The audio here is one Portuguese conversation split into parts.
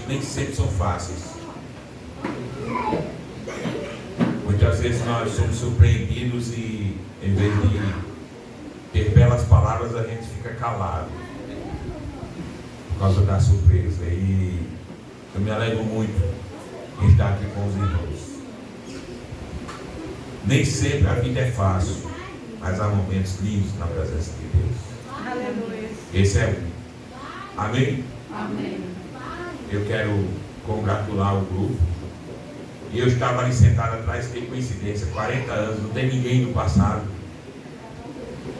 nem sempre são fáceis. Muitas vezes nós somos surpreendidos e, em vez de ter belas palavras, a gente fica calado por causa da surpresa. E eu me alegro muito em estar aqui com os irmãos. Nem sempre a vida é fácil, mas há momentos lindos na presença de Deus. Aleluia. Esse é um. Amém? Amém. Eu quero congratular o grupo. E eu estava ali sentado atrás, que coincidência, 40 anos, não tem ninguém do passado.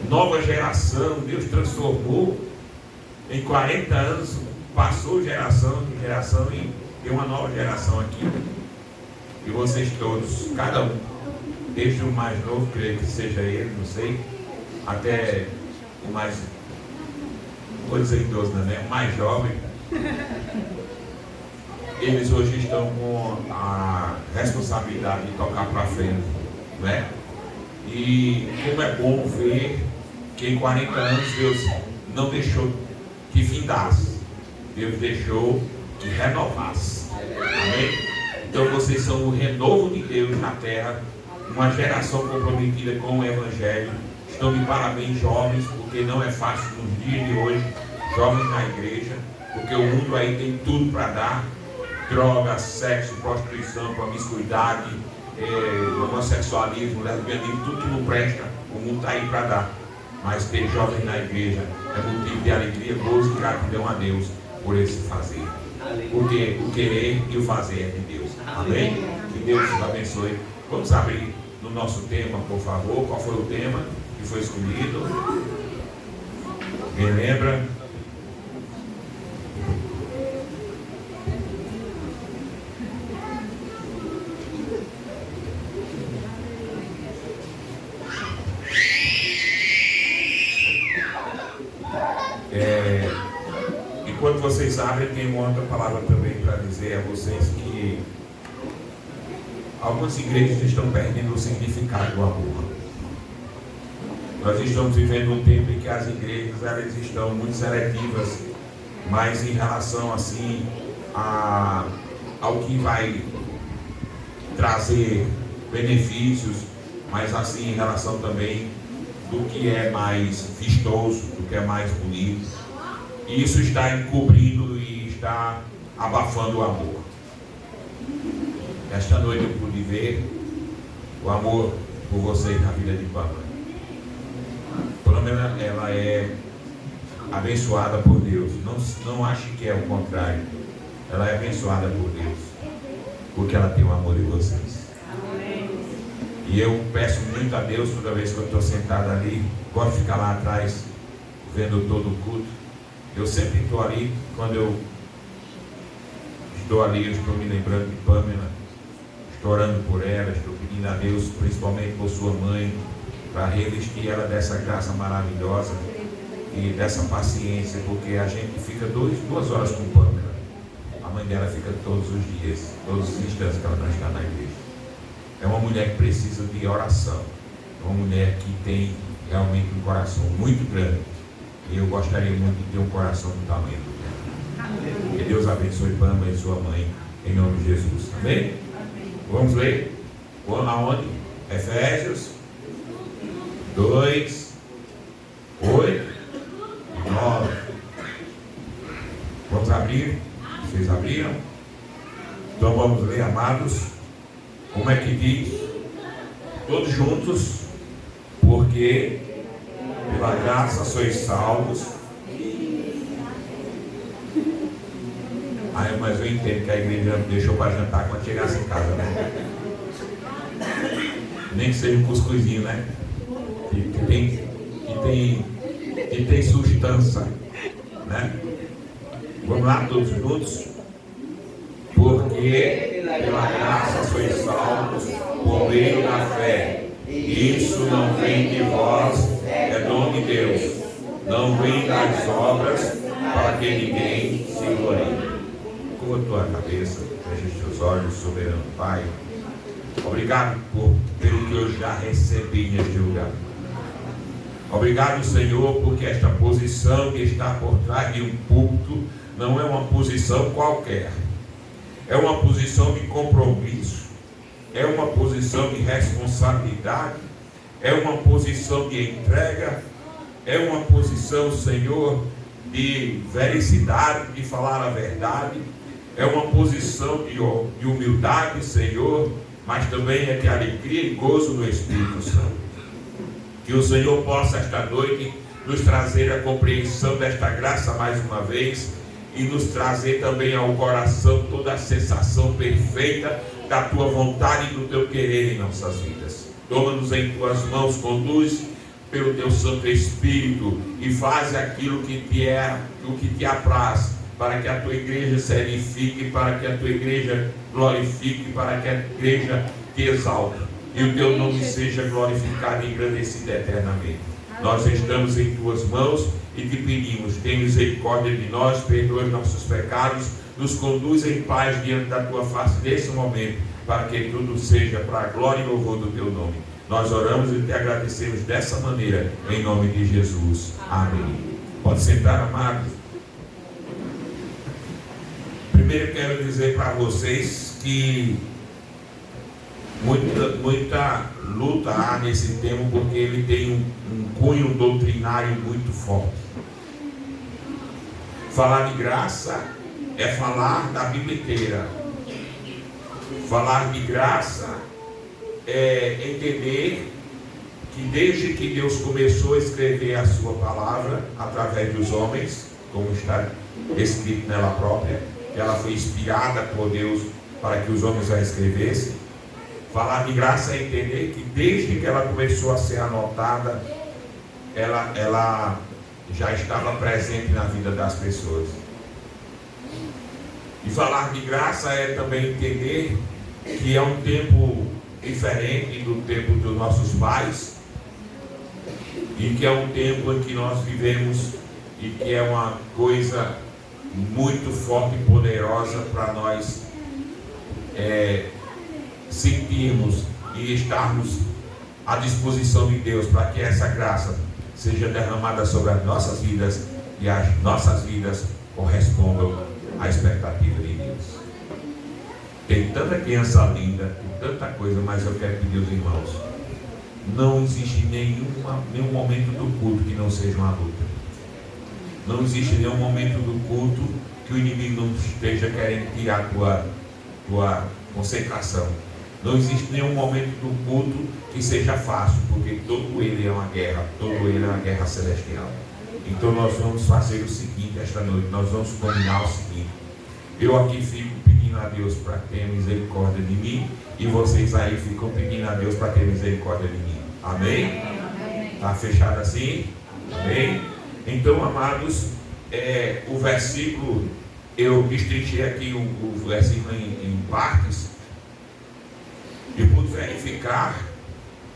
Nova geração, Deus transformou. Em 40 anos, passou geração e tem uma nova geração aqui. E vocês todos, cada um, desde o mais novo, creio que seja ele, não sei, até o mais, vou dizer idoso, né? O mais jovem. Eles hoje estão com a responsabilidade de tocar para frente, né? E como é bom ver que em 40 anos Deus não deixou que findasse, Deus deixou que renovasse. Amém? Então vocês são o renovo de Deus na terra, uma geração comprometida com o Evangelho. Estão de parabéns, jovens, porque não é fácil nos dias de hoje, jovens na igreja, porque o mundo aí tem tudo para dar. Droga, sexo, prostituição, promiscuidade, homossexualismo, lesbianismo, tudo que não presta, o mundo está aí para dar. Mas ter jovens na igreja é motivo de alegria, gozo e gratidão a Deus por esse fazer. Porque o querer e o fazer é de Deus. Amém? Que Deus nos abençoe. Vamos abrir no nosso tema, por favor. Qual foi o tema que foi escolhido? Quem lembra? Enquanto vocês abrem, tem uma outra palavra também para dizer a vocês que algumas igrejas estão perdendo o significado do amor. Nós estamos vivendo um tempo em que as igrejas elas estão muito seletivas, mas em relação assim ao que vai trazer benefícios, mas assim em relação também do que é mais vistoso, do que é mais bonito. E isso está encobrindo e está abafando o amor. Esta noite eu pude ver o amor por vocês na vida de Pamela. Pamela, ela é abençoada por Deus. Não ache que é o contrário. Ela é abençoada por Deus, porque ela tem o amor de vocês. E eu peço muito a Deus toda vez que eu estou sentado ali. Gosto de ficar lá atrás vendo todo o culto. Eu sempre estou ali, quando eu estou ali, eu estou me lembrando de Pamela, estou orando por ela, estou pedindo a Deus, principalmente por sua mãe, para revestir ela dessa graça maravilhosa e dessa paciência, porque a gente fica 2 horas com Pamela. A mãe dela fica todos os dias, todos os instantes que ela não está na igreja. É uma mulher que precisa de oração, é uma mulher que tem realmente um coração muito grande. E eu gostaria muito de ter um coração do tamanho dela. Que Deus abençoe Pamela e sua mãe, em nome de Jesus. Amém? Amém. Vamos ler? Aonde? Efésios 2, 8, 9. Vamos abrir? Vocês abriram? Então vamos ler, amados. Como é que diz? Todos juntos, porque pela graça sois salvos. Mas eu entendo que a igreja deixou para jantar quando chegasse em casa, né? Nem que seja um cuscuzinho, né? Que tem substância, né? Vamos lá, todos juntos. Porque pela graça sois salvos por meio da fé. Isso não vem de vós, é dom de Deus. Não vem das obras, para que ninguém se glorie. Curva a tua cabeça, feche os teus olhos, soberano Pai. Obrigado pelo que eu já recebi neste lugar. Obrigado, Senhor, porque esta posição que está por trás de um púlpito não é uma posição qualquer. é uma posição de compromisso, é uma posição de responsabilidade, é uma posição de entrega, é uma posição, Senhor, de vericidade, de falar a verdade, é uma posição de humildade, Senhor, mas também é de alegria e gozo no Espírito Santo. Que o Senhor possa esta noite nos trazer a compreensão desta graça mais uma vez e nos trazer também ao coração toda a sensação perfeita da tua vontade e do teu querer em nossas vidas. Toma-nos em tuas mãos, conduz pelo teu Santo Espírito e faz aquilo que te apraz, para que a tua igreja se edifique, para que a tua igreja glorifique, para que a igreja te exalte e o teu nome seja glorificado e engrandecido eternamente. Nós estamos em tuas mãos e te pedimos, tem misericórdia de nós, perdoa os nossos pecados, nos conduz em paz diante da tua face nesse momento, para que tudo seja para a glória e louvor do teu nome. Nós oramos e te agradecemos dessa maneira, em nome de Jesus. Amém. Pode sentar, amados. Primeiro quero dizer para vocês que muita luta há nesse tema, porque ele tem um cunho doutrinário muito forte. Falar de graça é falar da Bíblia inteira. Falar de graça é entender que desde que Deus começou a escrever a sua palavra através dos homens, como está escrito nela própria, ela foi inspirada por Deus para que os homens a escrevessem. Falar de graça é entender que desde que ela começou a ser anotada, ela já estava presente na vida das pessoas. E falar de graça é também entender que é um tempo diferente do tempo dos nossos pais, e que é um tempo em que nós vivemos e que é uma coisa muito forte e poderosa para nós sentirmos e estarmos à disposição de Deus, para que essa graça seja derramada sobre as nossas vidas e as nossas vidas correspondam à expectativa de Deus. Tem tanta criança linda, tem tanta coisa, mas eu quero pedir aos irmãos, não existe nenhum momento do culto que não seja uma luta. Não existe nenhum momento do culto que o inimigo não esteja querendo tirar a tua concentração. Não existe nenhum momento do culto que seja fácil, porque todo ele é uma guerra, todo ele é uma guerra celestial. Então nós vamos fazer o seguinte esta noite, nós vamos combinar o seguinte: eu aqui fico pedindo a Deus para ter misericórdia de mim, e vocês aí ficam pedindo a Deus para ter misericórdia de mim. Amém? Está fechado assim? Amém? Então, amados, o versículo, eu destrinchei aqui o versículo em partes, e pude verificar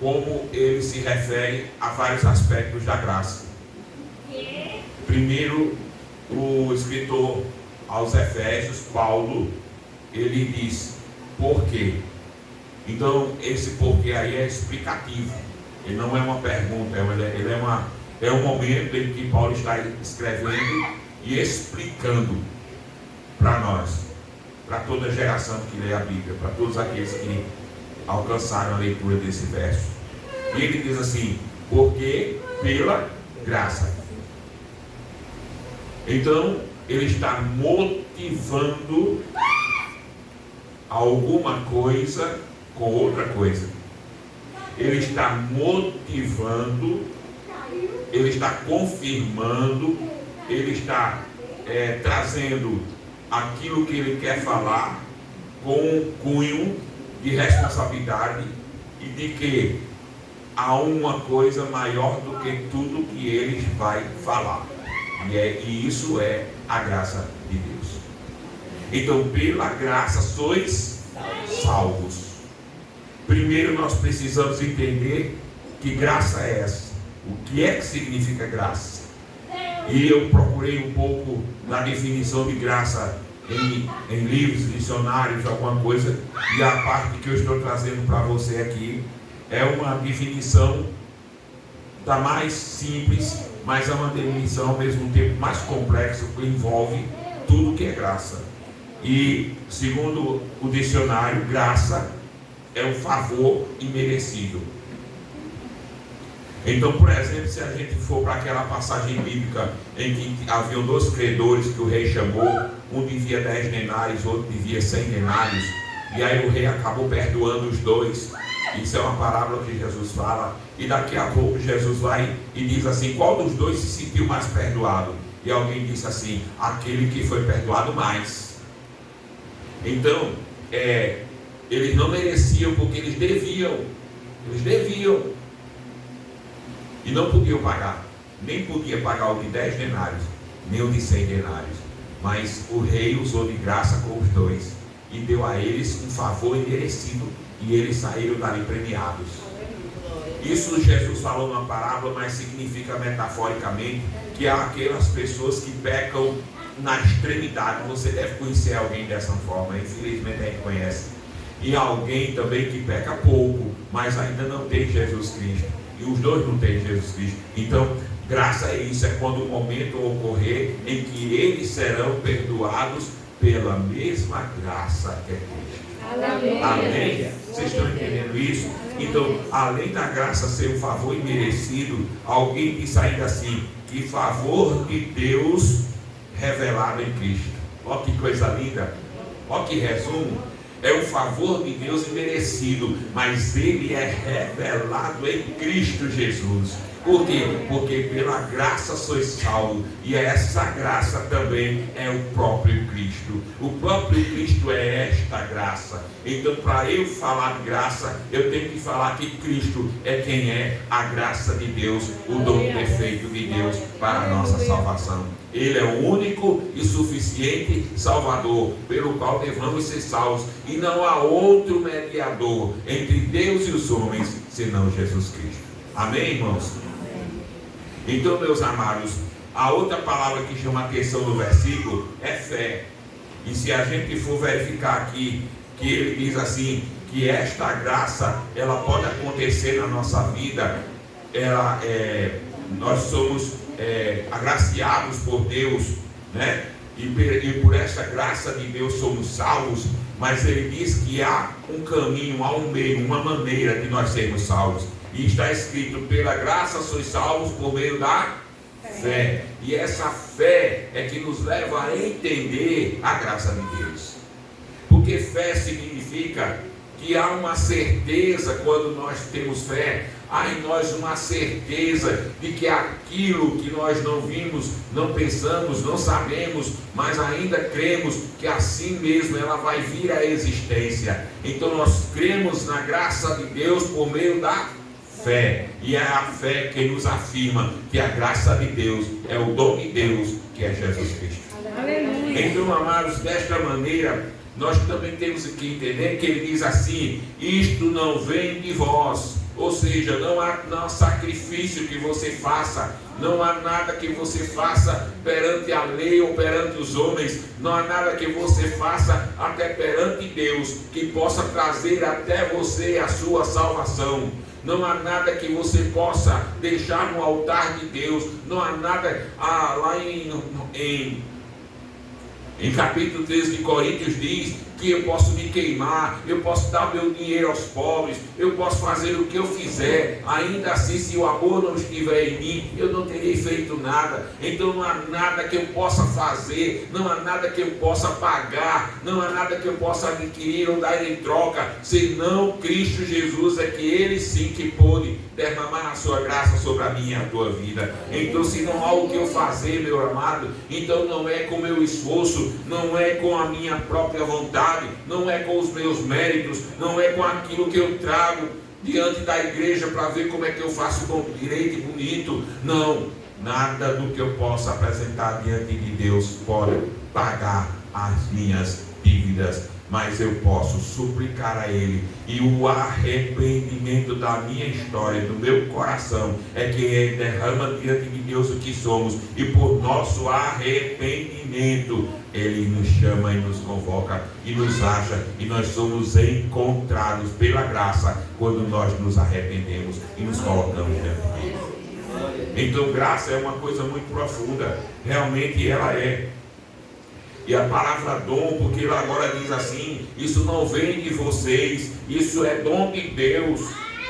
como ele se refere a vários aspectos da graça. Primeiro, o escritor aos Efésios, Paulo, ele diz por quê. Então, esse porquê aí é explicativo, ele não é uma pergunta, é um momento em que Paulo está escrevendo e explicando para nós, para toda geração que lê a Bíblia, para todos aqueles que alcançaram a leitura desse verso. E ele diz assim: porque pela graça. Então, ele está motivando alguma coisa com outra coisa. Ele está motivando, ele está confirmando, ele está trazendo aquilo que ele quer falar com um cunho de responsabilidade e de que há uma coisa maior do que tudo que ele vai falar. E isso é a graça de Deus. Então, pela graça sois salvos. Primeiro nós precisamos entender que graça é essa. O que é que significa graça? E eu procurei um pouco na definição de graça em livros, dicionários, alguma coisa, e a parte que eu estou trazendo para você aqui é uma definição da mais simples, mas é uma definição ao mesmo tempo mais complexa, que envolve tudo que é graça. E, segundo o dicionário, graça é um favor imerecido. Então, por exemplo, se a gente for para aquela passagem bíblica em que haviam 2 credores que o rei chamou, um devia 10 denários, outro devia 100 denários, e aí o rei acabou perdoando os 2. Isso é uma parábola que Jesus fala, e daqui a pouco Jesus vai e diz assim: qual dos 2 se sentiu mais perdoado? E alguém disse assim: aquele que foi perdoado mais. Então, eles não mereciam, porque eles deviam, e não podiam pagar, nem podia pagar o de 10 denários, nem o de 100 denários, mas o rei usou de graça com os 2, e deu a eles um favor imerecido, e eles saíram dali premiados. Isso Jesus falou numa parábola, mas significa metaforicamente que há aquelas pessoas que pecam na extremidade. Você deve conhecer alguém dessa forma, infelizmente a gente conhece. E alguém também que peca pouco, mas ainda não tem Jesus Cristo. E os 2 não têm Jesus Cristo. Então, graça é isso, é quando o momento ocorrer em que eles serão perdoados pela mesma graça que é Cristo. Amém? Vocês estão entendendo isso? Então, além da graça ser um favor imerecido, alguém disse ainda assim: que favor de Deus revelado em Cristo. Olha que coisa linda, olha que resumo. É um favor de Deus imerecido, mas ele é revelado em Cristo Jesus. Por quê? Porque pela graça sois salvos, e essa graça também é o próprio Cristo. O próprio Cristo é esta graça. Então, para eu falar de graça, eu tenho que falar que Cristo é quem é a graça de Deus, o dom perfeito de Deus para a nossa salvação. Ele é o único e suficiente Salvador, pelo qual devemos ser salvos, e não há outro mediador entre Deus e os homens, senão Jesus Cristo. Amém, irmãos? Então, meus amados, a outra palavra que chama a atenção no versículo é fé. E se a gente for verificar aqui, que ele diz assim, que esta graça, ela pode acontecer na nossa vida, nós somos agraciados por Deus, né? E por esta graça de Deus somos salvos, mas ele diz que há um caminho, há um meio, uma maneira de nós sermos salvos. E está escrito: pela graça sois salvos por meio da fé. E essa fé é que nos leva a entender a graça de Deus. Porque fé significa que há uma certeza. Quando nós temos fé, há em nós uma certeza de que aquilo que nós não vimos, não pensamos, não sabemos, mas ainda cremos que assim mesmo ela vai vir à existência. Então nós cremos na graça de Deus por meio da fé, e é a fé que nos afirma que a graça de Deus é o dom de Deus, que é Jesus Cristo. Aleluia. Então, amados, desta maneira nós também temos que entender que ele diz assim: isto não vem de vós, ou seja, não há sacrifício que você faça, não há nada que você faça perante a lei ou perante os homens, não há nada que você faça até perante Deus que possa trazer até você a sua salvação. Não há nada que você possa deixar no altar de Deus. Não há nada, lá em capítulo 13 de Coríntios diz que eu posso me queimar, eu posso dar meu dinheiro aos pobres, eu posso fazer o que eu fizer, ainda assim, se o amor não estiver em mim, eu não terei feito nada. Então não há nada que eu possa fazer, não há nada que eu possa pagar, não há nada que eu possa adquirir ou dar em troca, senão Cristo Jesus, é que Ele sim que pôde derramar a sua graça sobre a minha e a tua vida. Então, se não há o que eu fazer, meu amado, então não é com o meu esforço, não é com a minha própria vontade, não é com os meus méritos, não é com aquilo que eu trago diante da igreja para ver como é que eu faço com direito e bonito. Não, nada do que eu possa apresentar diante de Deus pode pagar as minhas dívidas, mas eu posso suplicar a Ele, e o arrependimento da minha história, do meu coração, é que Ele derrama diante de Deus o que somos, e por nosso arrependimento Ele nos chama e nos convoca e nos acha, e nós somos encontrados pela graça quando nós nos arrependemos e nos colocamos diante dele. Então graça é uma coisa muito profunda, realmente ela é. E a palavra dom, porque ela agora diz assim, isso não vem de vocês, isso é dom de Deus.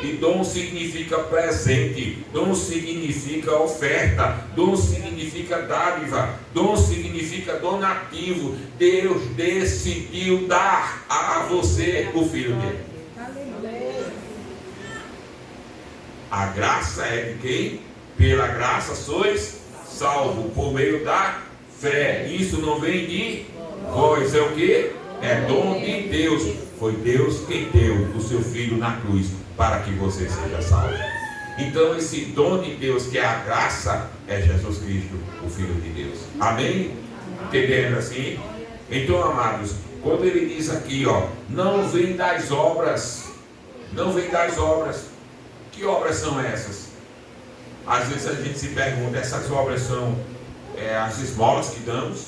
E dom significa presente, dom significa oferta, dom significa dádiva, dom significa donativo. Deus decidiu dar a você o Filho dele. A graça é de quem? Pela graça sois salvos, por meio da fé. Isso não vem de vós, é o que? É dom de Deus. Foi Deus quem deu o seu Filho na cruz para que você seja salvo. Então esse dom de Deus, que é a graça, é Jesus Cristo, o Filho de Deus. Amém? Entendendo assim? Então, amados, quando ele diz aqui, ó, não vem das obras, não vem das obras. Que obras são essas? Às vezes a gente se pergunta, essas obras são as esmolas que damos?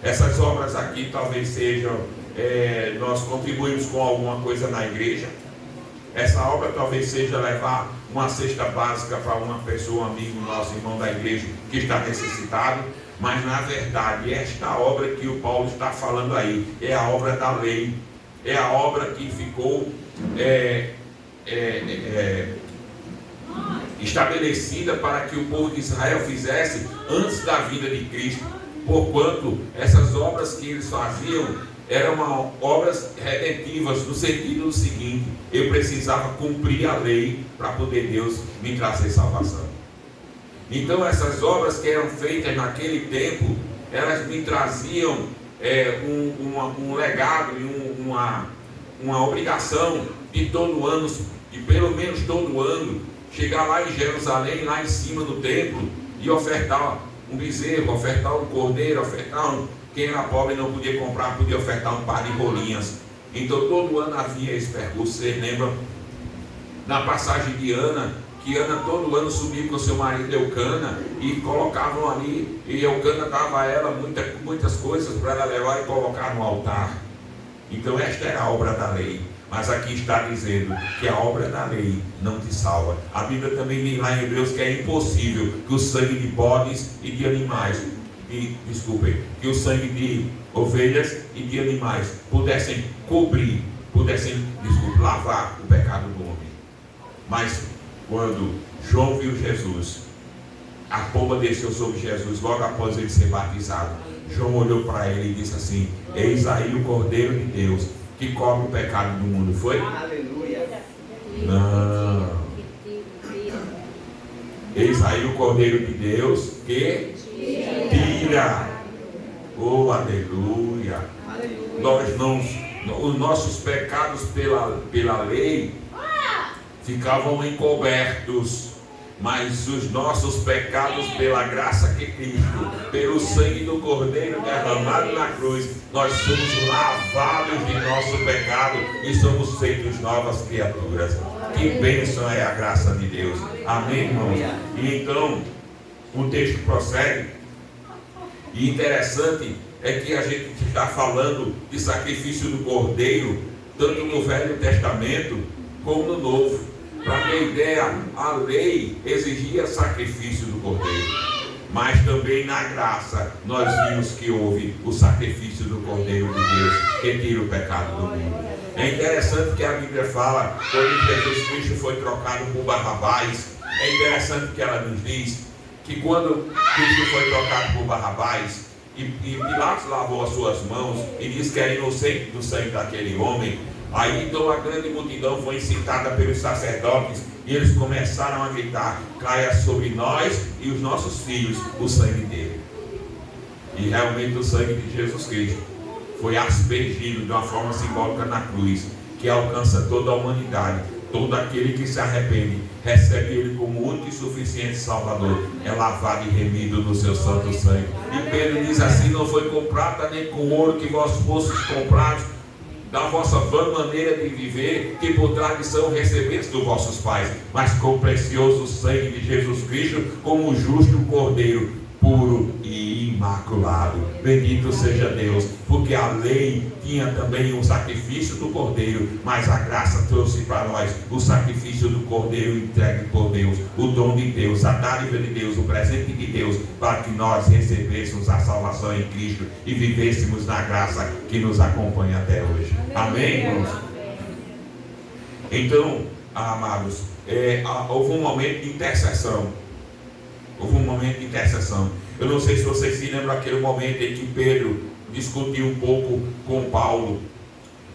Essas obras aqui talvez sejam, nós contribuímos com alguma coisa na igreja. Essa obra talvez seja levar uma cesta básica para uma pessoa, um amigo nosso, irmão da igreja, que está necessitado. Mas na verdade, esta obra que o Paulo está falando aí, é a obra da lei. É a obra que ficou estabelecida para que o povo de Israel fizesse antes da vinda de Cristo. Porquanto essas obras que eles faziam eram obras redentivas, no sentido do seguinte: eu precisava cumprir a lei para poder Deus me trazer salvação. Então essas obras que eram feitas naquele tempo, elas me traziam um legado e uma obrigação de todo ano, de pelo menos todo ano, chegar lá em Jerusalém, lá em cima do templo, e ofertar um bezerro, ofertar um cordeiro, ofertar quem era pobre não podia comprar, podia ofertar um par de rolinhas. Então todo ano havia esse percurso. Vocês lembram na passagem de Ana, que Ana todo ano subia com seu marido Eucana e colocavam ali, e Eucana dava a ela muitas coisas para ela levar e colocar no altar. Então esta era a obra da lei. Mas aqui está dizendo que a obra da lei não te salva. A Bíblia também diz lá em Hebreus que é impossível que o sangue de bodes e de animais, que o sangue de ovelhas e de animais pudessem lavar o pecado do homem. Mas quando João viu Jesus, a pomba desceu sobre Jesus logo após ele ser batizado. João olhou para ele e disse assim: eis aí o Cordeiro de Deus que cobre o pecado do mundo. Foi? Aleluia. Não. Eis aí o Cordeiro de Deus que tira. Oh, aleluia. Os nossos pecados pela lei ficavam encobertos, mas os nossos pecados pela graça que Cristo, pelo sangue do Cordeiro derramado na cruz, nós somos lavados de nosso pecado e somos feitos novas criaturas. Que bênção é a graça de Deus. Amém, irmãos? E então o texto prossegue. E interessante é que a gente está falando de sacrifício do Cordeiro, tanto no Velho Testamento como no Novo. Para ter ideia, a lei exigia sacrifício do Cordeiro, mas também na graça nós vimos que houve o sacrifício do Cordeiro de Deus que tira o pecado do mundo. É interessante que a Bíblia fala, quando Jesus Cristo foi trocado por Barrabás, é interessante que ela nos diz que quando Cristo foi trocado por Barrabás, e Pilatos lavou as suas mãos e disse que era inocente do sangue daquele homem, aí então a grande multidão foi incitada pelos sacerdotes e eles começaram a gritar: caia sobre nós e os nossos filhos o sangue dele. E realmente o sangue de Jesus Cristo foi aspergido de uma forma simbólica na cruz, que alcança toda a humanidade. Todo aquele que se arrepende recebe ele como único e suficiente Salvador, é lavado e remido no seu santo sangue. E Pedro diz assim: não foi com prata nem com ouro que vós fostes comprados da vossa vã maneira de viver, que por tradição recebeste dos vossos pais, mas com o precioso sangue de Jesus Cristo, como o justo Cordeiro, puro e imaculado. Bendito seja Deus, porque a lei tinha também o sacrifício do Cordeiro, mas a graça trouxe para nós o sacrifício do Cordeiro entregue por Deus, o dom de Deus, a dádiva de Deus, o presente de Deus, para que nós recebêssemos a salvação em Cristo e vivêssemos na graça que nos acompanha até hoje. Amém, irmãos? Então, amados, houve um momento de intercessão. Houve um momento de intercessão. Eu não sei se vocês se lembram daquele momento em que Pedro discutiu um pouco com Paulo,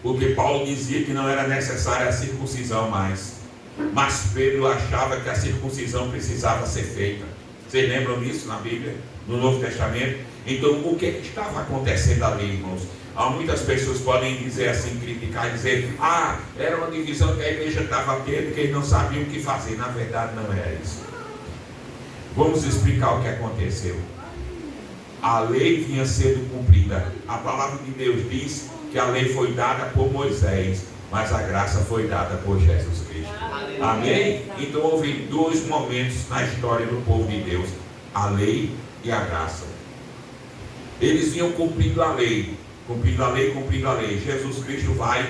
porque Paulo dizia que não era necessária a circuncisão mais, mas Pedro achava que a circuncisão precisava ser feita. Vocês lembram disso na Bíblia, no Novo Testamento? Então, o que estava acontecendo ali, irmãos? Há muitas pessoas que podem dizer assim, criticar e dizer: era uma divisão que a igreja estava tendo, que eles não sabiam o que fazer. Na verdade, não era isso. Vamos explicar o que aconteceu. A lei vinha sendo cumprida. A palavra de Deus diz que a lei foi dada por Moisés, mas a graça foi dada por Jesus Cristo. Amém? Então houve dois momentos na história do povo de Deus: a lei e a graça. Eles vinham cumprindo a lei, cumprindo a lei, cumprindo a lei. Jesus Cristo vai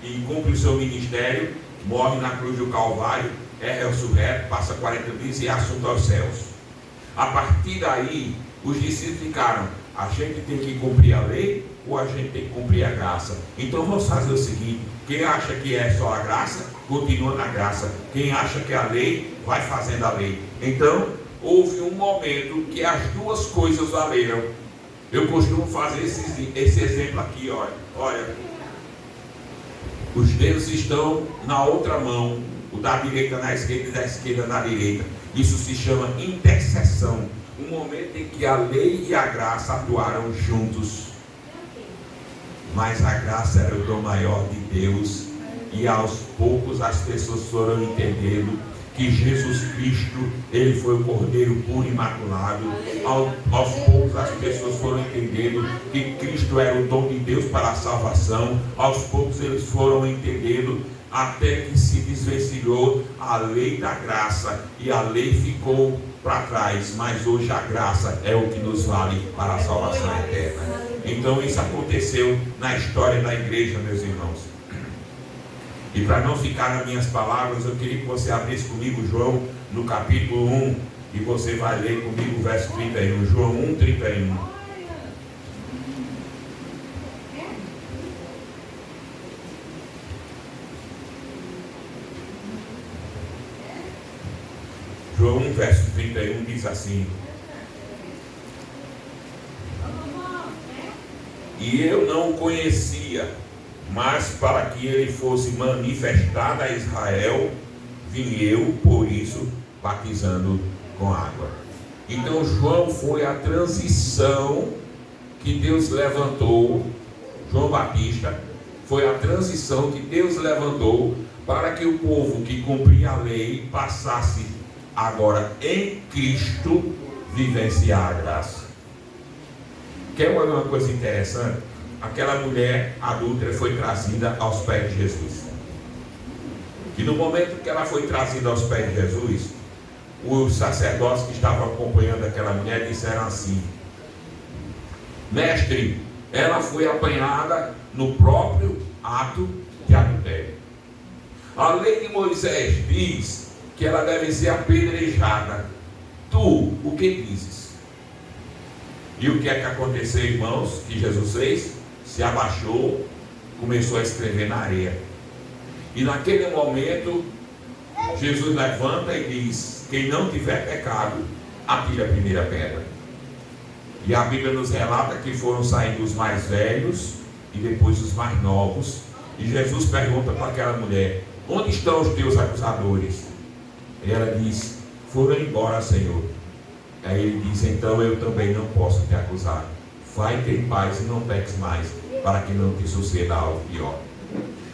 e cumpre o seu ministério, morre na cruz do Calvário, é ressurreto, passa 40 dias e é assunto aos céus. A partir daí, os discípulos ficaram: a gente tem que cumprir a lei ou a gente tem que cumprir a graça? Então vamos fazer o seguinte: quem acha que é só a graça, continua na graça. Quem acha que é a lei, vai fazendo a lei. Então houve um momento que as duas coisas valeram. Eu costumo fazer esse exemplo aqui, olha. Os dedos estão na outra mão, o da direita na esquerda e da esquerda na direita. Isso se chama intercessão. Um momento em que a lei e a graça atuaram juntos. Mas a graça era o dom maior de Deus. E aos poucos as pessoas foram entendendo que Jesus Cristo, Ele foi o Cordeiro puro e imaculado. Aos poucos as pessoas foram entendendo que Cristo era o dom de Deus para a salvação. Aos poucos eles foram entendendo, até que se desvencilhou a lei da graça e a lei ficou para trás, mas hoje a graça é o que nos vale para a salvação eterna. Então isso aconteceu na história da igreja, meus irmãos. E para não ficar nas minhas palavras, eu queria que você abrisse comigo João no capítulo 1 e você vai ler comigo o verso 31, João 1, 31. João 1, verso 31 diz assim: e eu não o conhecia, mas para que ele fosse manifestado a Israel, vim eu, por isso, batizando com água. Então João foi a transição que Deus levantou. João Batista foi a transição que Deus levantou para que o povo que cumpria a lei passasse agora em Cristo vivenciar a graça. Quer uma coisa interessante? Aquela mulher adúltera foi trazida aos pés de Jesus. E no momento que ela foi trazida aos pés de Jesus, os sacerdotes que estavam acompanhando aquela mulher disseram assim: mestre, ela foi apanhada no próprio ato de adultério. A lei de Moisés diz que ela deve ser apedrejada. Tu, o que dizes? E o que é que aconteceu, irmãos, que Jesus fez? Se abaixou, começou a escrever na areia. E naquele momento, Jesus levanta e diz: quem não tiver pecado, atire a primeira pedra. E a Bíblia nos relata que foram saindo os mais velhos e depois os mais novos. E Jesus pergunta para aquela mulher: onde estão os teus acusadores? E ela diz: foram embora, Senhor. Aí ele diz: então eu também não posso te acusar. Vai-te em paz e não peques mais, para que não te suceda algo pior.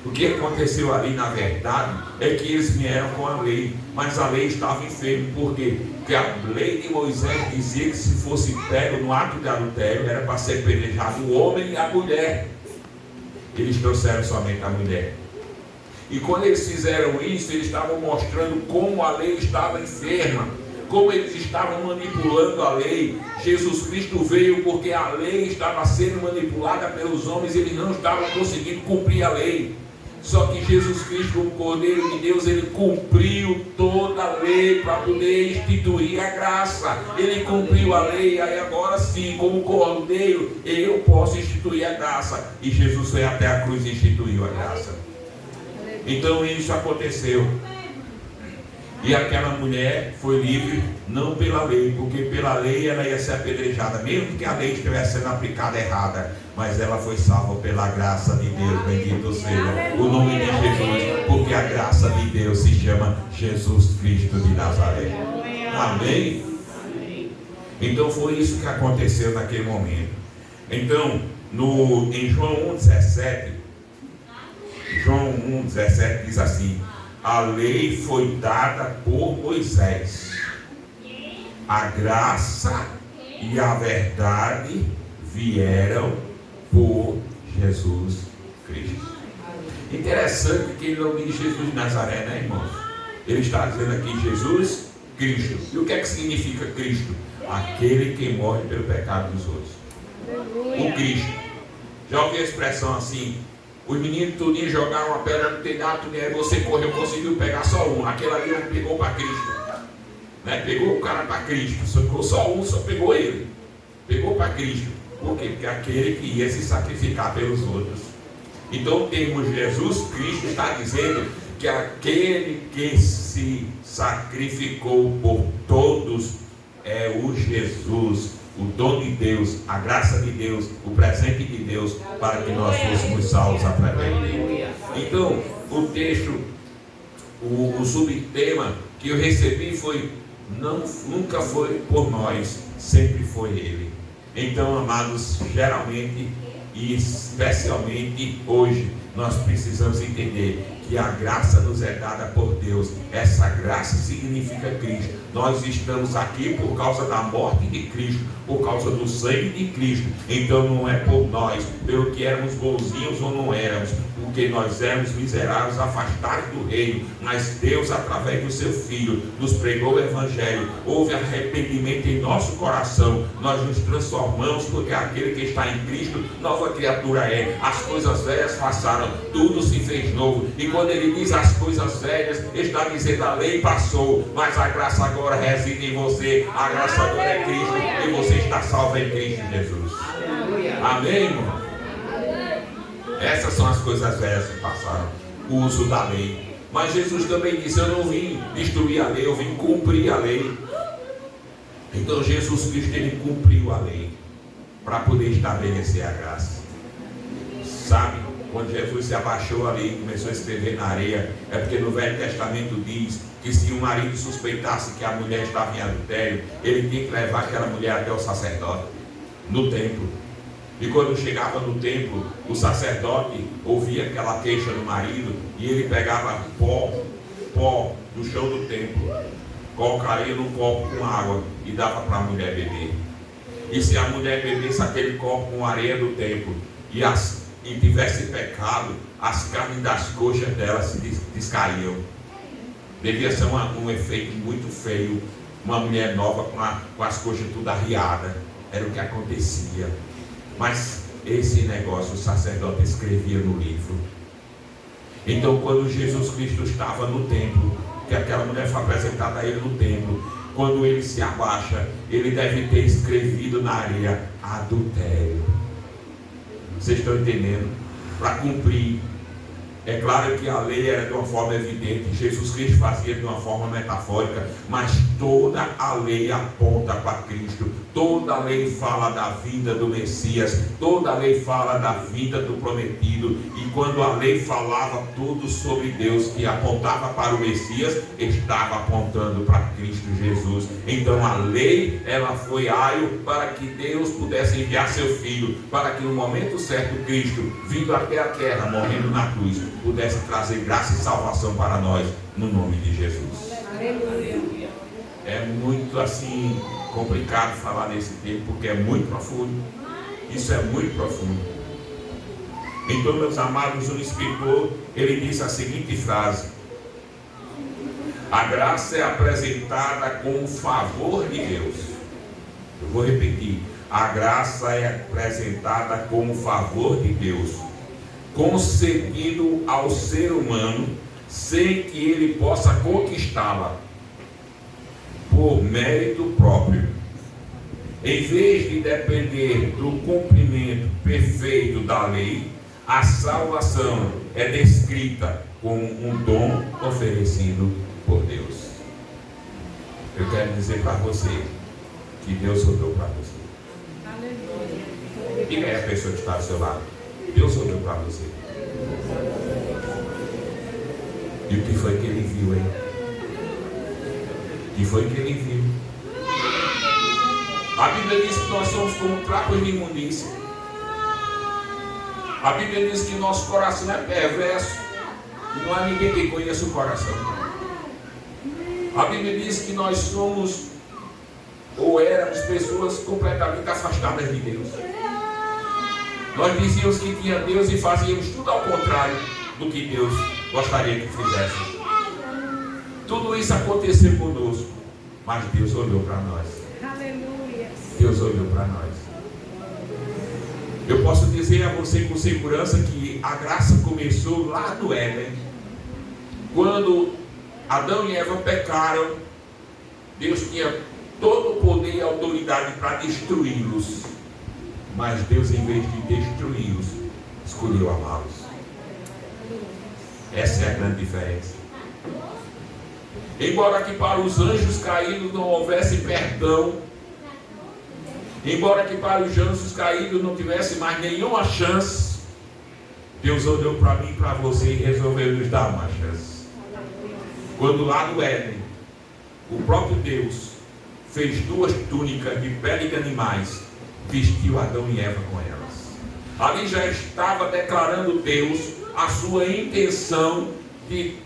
O que aconteceu ali, na verdade, é que eles vieram com a lei, mas a lei estava enferma. Por quê? Porque a lei de Moisés dizia que se fosse pego no ato de adultério, era para ser apedrejado o homem e a mulher. Eles trouxeram somente a mulher. E quando eles fizeram isso, eles estavam mostrando como a lei estava enferma. como eles estavam manipulando a lei. Jesus Cristo veio porque a lei estava sendo manipulada pelos homens, eles não estavam conseguindo cumprir a lei. Só que Jesus Cristo, o Cordeiro de Deus, ele cumpriu toda a lei para poder instituir a graça. Ele cumpriu a lei, aí agora sim, como Cordeiro, eu posso instituir a graça. E Jesus foi até a cruz e instituiu a graça. Então isso aconteceu. E aquela mulher foi livre, não pela lei, porque pela lei ela ia ser apedrejada, mesmo que a lei estivesse sendo aplicada errada, mas ela foi salva pela graça de Deus, bendito seja o nome de Jesus, porque a graça de Deus se chama Jesus Cristo de Nazaré. Amém? Então foi isso que aconteceu naquele momento. Então, em João 1,17, João 1,17 diz assim: a lei foi dada por Moisés, a graça e a verdade vieram por Jesus Cristo. Interessante que ele não diz Jesus de Nazaré, né, irmãos? Ele está dizendo aqui Jesus Cristo. E o que é que significa Cristo? Aquele que morre pelo pecado dos outros. O Cristo. Já ouviu a expressão assim? Os meninos tudinho jogaram uma pedra no telhado, aí você correu, conseguiu pegar só um. Aquele ali não pegou para Cristo, né? Pegou o cara para Cristo, só um, só pegou ele. Pegou para Cristo. Por quê? Porque aquele que ia se sacrificar pelos outros. Então o termo Jesus Cristo está dizendo que aquele que se sacrificou por todos é o Jesus, o dom de Deus, a graça de Deus, o presente de Deus, para que nós fôssemos salvos através dele. Então, o texto, o subtema que eu recebi foi: nunca foi por nós, sempre foi ele. Então, amados, geralmente e especialmente hoje, nós precisamos entender que a graça nos é dada por Deus. Essa graça significa Cristo. Nós estamos aqui por causa da morte de Cristo, por causa do sangue de Cristo. Então não é por nós, pelo que éramos bonzinhos ou não éramos, porque nós éramos miseráveis, afastados do reino. Mas Deus, através do seu Filho, nos pregou o Evangelho. Houve arrependimento em nosso coração. Nós nos transformamos, porque aquele que está em Cristo, nova criatura é. As coisas velhas passaram, tudo se fez novo. E quando ele diz as coisas velhas, está dizendo a lei passou, mas a graça agora reside em você. A graça agora é Cristo e você está salvo em Cristo Jesus. Amém, irmão? Essas são as coisas velhas que passaram, o uso da lei. Mas Jesus também disse: eu não vim destruir a lei, eu vim cumprir a lei. Então Jesus Cristo, ele cumpriu a lei para poder estabelecer a graça. Sabe, quando Jesus se abaixou ali e começou a escrever na areia, é porque no Velho Testamento diz que se um marido suspeitasse que a mulher estava em adultério, ele tinha que levar aquela mulher até o sacerdote, no templo. E quando chegava no templo, o sacerdote ouvia aquela queixa do marido e ele pegava pó do chão do templo, colocaria num copo com água e dava para a mulher beber. E se a mulher bebesse aquele copo com areia do templo e tivesse pecado, as carnes das coxas dela se descaíam. Devia ser um efeito muito feio, uma mulher nova com as coxas tudo arriadas. Era o que acontecia. Mas esse negócio o sacerdote escrevia no livro. Então, quando Jesus Cristo estava no templo, que aquela mulher foi apresentada a ele no templo, quando ele se abaixa, ele deve ter escrevido na areia: adultério. Vocês estão entendendo? Para cumprir. É claro que a lei era de uma forma evidente, Jesus Cristo fazia de uma forma metafórica, mas toda a lei aponta para Cristo. Toda a lei fala da vinda do Messias, toda a lei fala da vinda do prometido. E quando a lei falava tudo sobre Deus, que apontava para o Messias, estava apontando para Cristo Jesus. Então a lei, ela foi aio para que Deus pudesse enviar seu Filho, para que no momento certo Cristo, vindo até a terra, morrendo na cruz, pudesse trazer graça e salvação para nós, no nome de Jesus. Aleluia. É muito assim complicado falar nesse tempo, porque é muito profundo. Isso é muito profundo. Então, meus amados, o escritor, ele disse a seguinte frase: A graça é apresentada como favor de Deus. Eu vou repetir. A graça é apresentada como favor de Deus, concedido ao ser humano, sem que ele possa conquistá-la por mérito próprio. Em vez de depender do cumprimento perfeito da lei, a salvação é descrita como um dom oferecido por Deus. Eu quero dizer para você que Deus olhou para você. Diga aí a pessoa que está ao seu lado: Deus olhou para você. E o que foi que ele viu, hein? O que foi que ele viu? A Bíblia diz que nós somos como trapos de imundícia. A Bíblia diz que nosso coração é perverso e não há ninguém que conheça o coração. A Bíblia diz que nós somos ou éramos pessoas completamente afastadas de Deus. Nós dizíamos que tinha Deus e fazíamos tudo ao contrário do que Deus gostaria que fizéssemos. Tudo isso aconteceu conosco, mas Deus olhou para nós. Aleluia. Deus olhou para nós. Eu posso dizer a você com segurança que a graça começou lá no Éden. Quando Adão e Eva pecaram, Deus tinha todo o poder e autoridade para destruí-los. Mas Deus, em vez de destruí-los, escolheu amá-los. Essa é a grande diferença. Embora que para os anjos caídos não houvesse perdão, embora que para os anjos caídos não tivesse mais nenhuma chance, Deus olhou para mim e para você e resolveu nos dar uma chance. Quando lá no Éden, o próprio Deus fez 2 túnicas de pele de animais, vestiu Adão e Eva com elas. Ali já estava declarando Deus a sua intenção de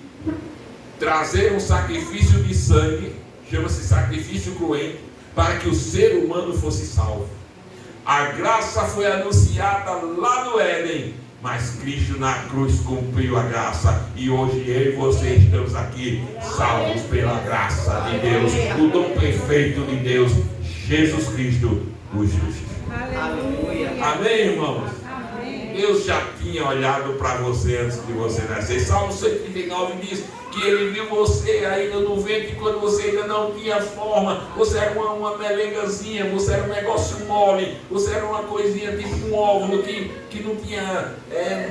trazer um sacrifício de sangue, chama-se sacrifício cruento, para que o ser humano fosse salvo. A graça foi anunciada lá no Éden, mas Cristo na cruz cumpriu a graça, e hoje eu e você estamos aqui salvos pela graça de Deus, o dom perfeito de Deus, Jesus Cristo, o justo. Aleluia. Amém, irmãos? Amém. Deus já tinha olhado para você antes de você nascer. Salmo 139 diz que ele viu você ainda no ventre, quando você ainda não tinha forma. Você era uma melengazinha, você era um negócio mole, você era uma coisinha tipo um óvulo que não tinha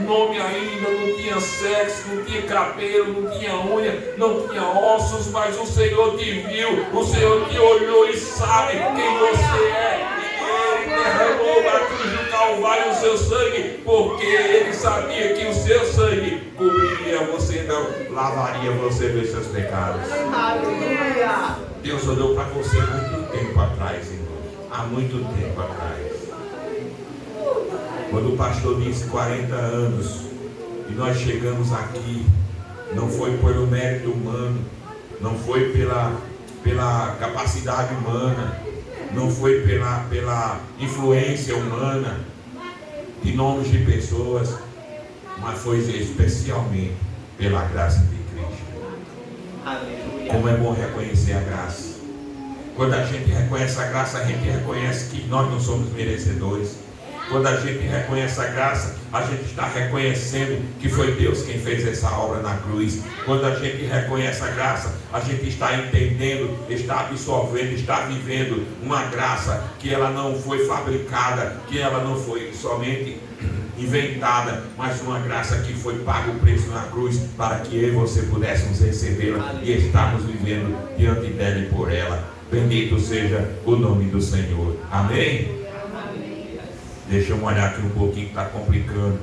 nome ainda, não tinha sexo, não tinha cabelo, não tinha unha, não tinha ossos, mas o Senhor te viu, o Senhor te olhou e sabe quem você é. Ele derramou na cruz do Calvário o seu sangue, porque ele sabia que o seu sangue cobriria você, não lavaria você dos seus pecados. Aleluia. Deus olhou para você há muito tempo atrás, irmão. Há muito tempo atrás. Quando o pastor disse 40 anos e nós chegamos aqui, não foi pelo mérito humano, não foi pela capacidade humana, não foi pela influência humana de nomes de pessoas, mas foi especialmente pela graça de Cristo. Aleluia. Como é bom reconhecer a graça. Quando a gente reconhece a graça, a gente reconhece que nós não somos merecedores. Quando a gente reconhece a graça, a gente está reconhecendo que foi Deus quem fez essa obra na cruz. Quando a gente reconhece a graça, a gente está entendendo, está absorvendo, está vivendo uma graça que ela não foi fabricada, que ela não foi somente inventada, mas uma graça que foi pago o preço na cruz para que eu e você pudéssemos recebê-la e estarmos vivendo diante dela e por ela. Bendito seja o nome do Senhor. Amém? Deixa eu olhar aqui um pouquinho que está complicando.